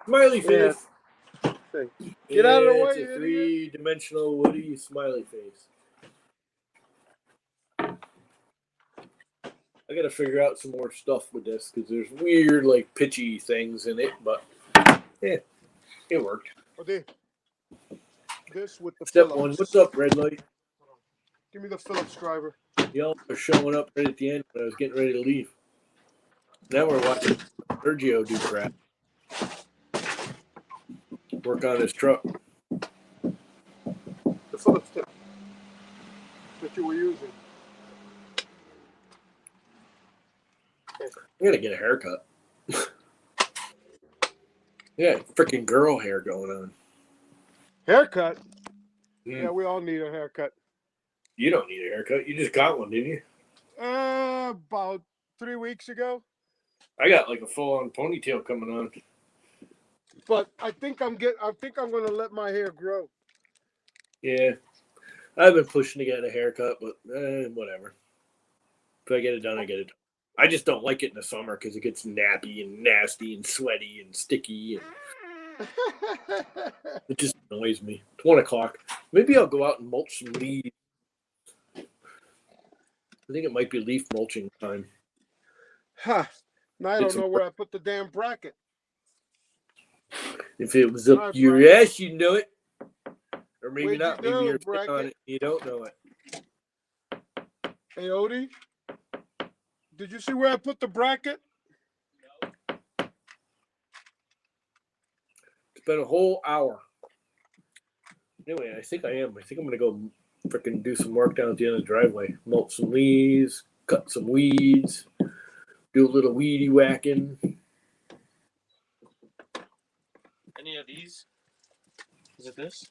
Smiley face. Yeah. Get out of the way. It's a three-dimensional Woody smiley face. I got to figure out some more stuff with this because there's weird, pitchy things in it, but yeah, it worked. Okay. This with the Step Phillips. one. What's up, red light? Give me the Phillips driver. Y'all are showing up right at the end when I was getting ready to leave. Now we're watching Sergio do crap. Work on his truck. The Phillips tip that you were using. gotta get a haircut. Yeah, freaking girl hair going on. Haircut? Mm. Yeah, we all need a haircut. You don't need a haircut. You just got one, didn't you? About 3 weeks ago. I got like a full-on ponytail coming on. But I think I'm gonna let my hair grow. Yeah, I've been pushing to get a haircut, but whatever. If I get it done, I get it done. I just don't like it in the summer because it gets nappy and nasty and sweaty and sticky, and it just annoys me. It's 1 o'clock. Maybe I'll go out and mulch some leaves. I think it might be leaf mulching time. Huh. Now I don't know where I put the damn bracket. If it was up your ass, you know it. Or maybe not. Maybe you're sitting on it and you don't know it. Hey, Odie, did you see where I put the bracket? It's been a whole hour. Anyway, I think I am. I think I'm going to go freaking do some work down at the end of the driveway. Mulch some leaves, cut some weeds, do a little weedy whacking. Any of these? Is it this?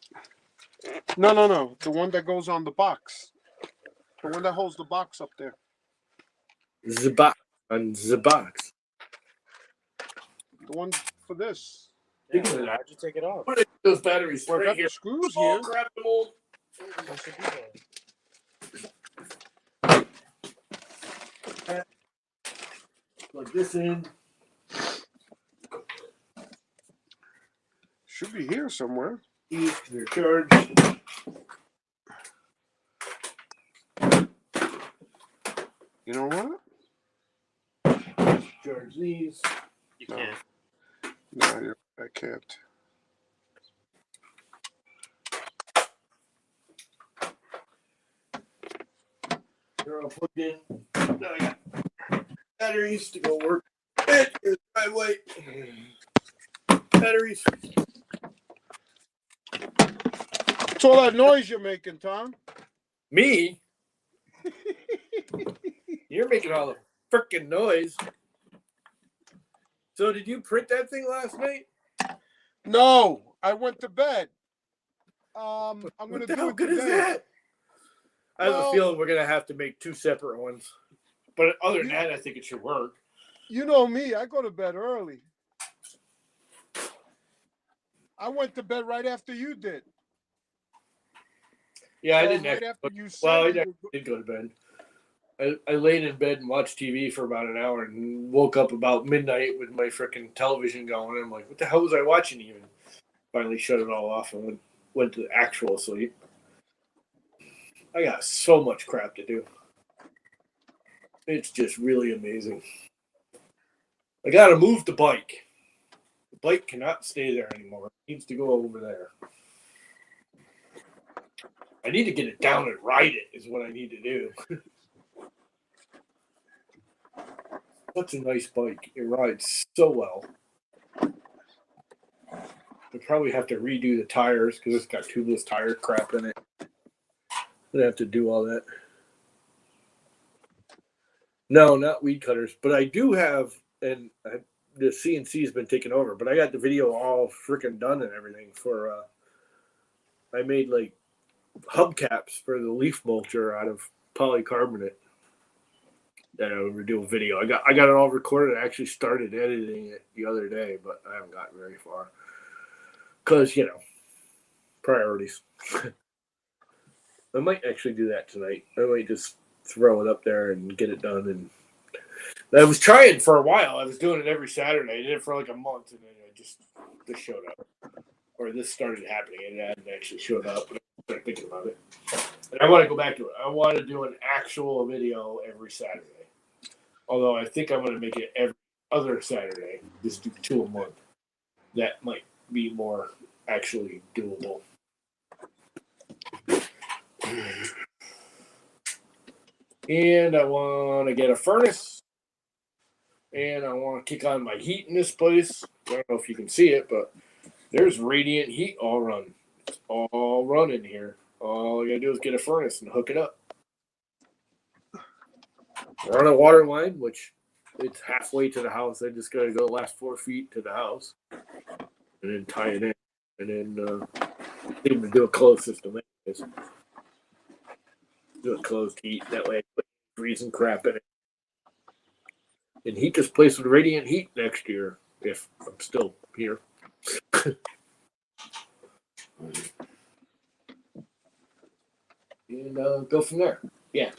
No. The one that goes on the box. The one that holds the box up there. The box. On the box. The one for this. Yeah, how'd you take it off? What are those batteries? Well, I right got here. the screws Oh, here. grab them all. That should be there. Plug this in. Should be here somewhere. They're charged. You know what? Charge these. You can't. No, I can't. They're all plugged in. Now I got batteries to go work. Here's the driveway. Batteries. What's all that noise you're making, Tom? Me? You're making all the freaking noise. So did you print that thing last night? No, I went to bed. I'm gonna What the do hell it good today. is that? I have a feeling we're gonna have to make 2 separate ones. But other than that, I think it should work. You know me, I go to bed early. I went to bed right after you did. Yeah, I didn't right actually. after you said Well, I you did go to bed. I laid in bed and watched TV for about an hour and woke up about midnight with my freaking television going. I'm like, what the hell was I watching even? Finally shut it all off and went to actual sleep. I got so much crap to do. It's just really amazing. I got to move the bike. The bike cannot stay there anymore. It needs to go over there. I need to get it down and ride it is what I need to do. Such a nice bike. It rides so well. I probably have to redo the tires because it's got tubeless tire crap in it. I'd have to do all that. No, not weed cutters, but I do have, and the CNC has been taken over, but I got the video all freaking done and everything for, I made like hubcaps for the leaf mulcher out of polycarbonate. That I would do a video. I got it all recorded. I actually started editing it the other day, but I haven't gotten very far. Because, priorities. I might actually do that tonight. I might just throw it up there and get it done. And I was trying for a while. I was doing it every Saturday. I did it for like a month, and then this showed up. Or this started happening. It hadn't actually showed up. But I started thinking about it. And I want to go back to it. I want to do an actual video every Saturday. Although I think I'm going to make it every other Saturday. Just do 2 a month. That might be more actually doable. And I want to get a furnace. And I want to kick on my heat in this place. I don't know if you can see it, but there's radiant heat all run. It's all running here. All I got to do is get a furnace and hook it up. Run a water line, which it's halfway to the house. I just gotta go the last 4 feet to the house, and then tie it in, and then need to do a closed system. Anyways. Do a closed heat. That way, I put freezing crap in it, and heat this place with radiant heat next year if I'm still here. And go from there. Yeah.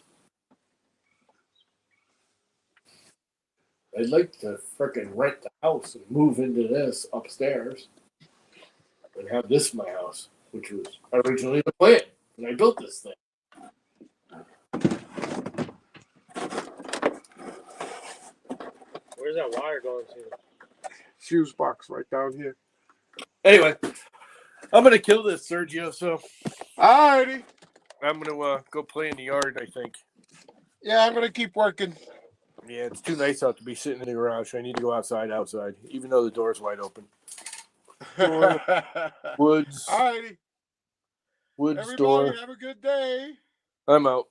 I'd like to frickin' rent the house and move into this upstairs and have this my house, which was originally the plan when I built this thing. Where's that wire going to? Fuse box right down here. Anyway, I'm gonna kill this, Sergio. So Alrighty. I'm gonna go play in the yard. I think. Yeah, I'm gonna keep working. Yeah, it's too nice out to be sitting in the garage. I need to go outside, even though the door's wide open. Door, woods, Alrighty. woods Everybody door. have a good day. I'm out.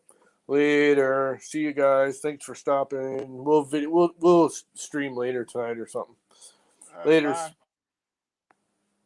Later. See you guys. Thanks for stopping. We'll stream later tonight or something. Later. Bye.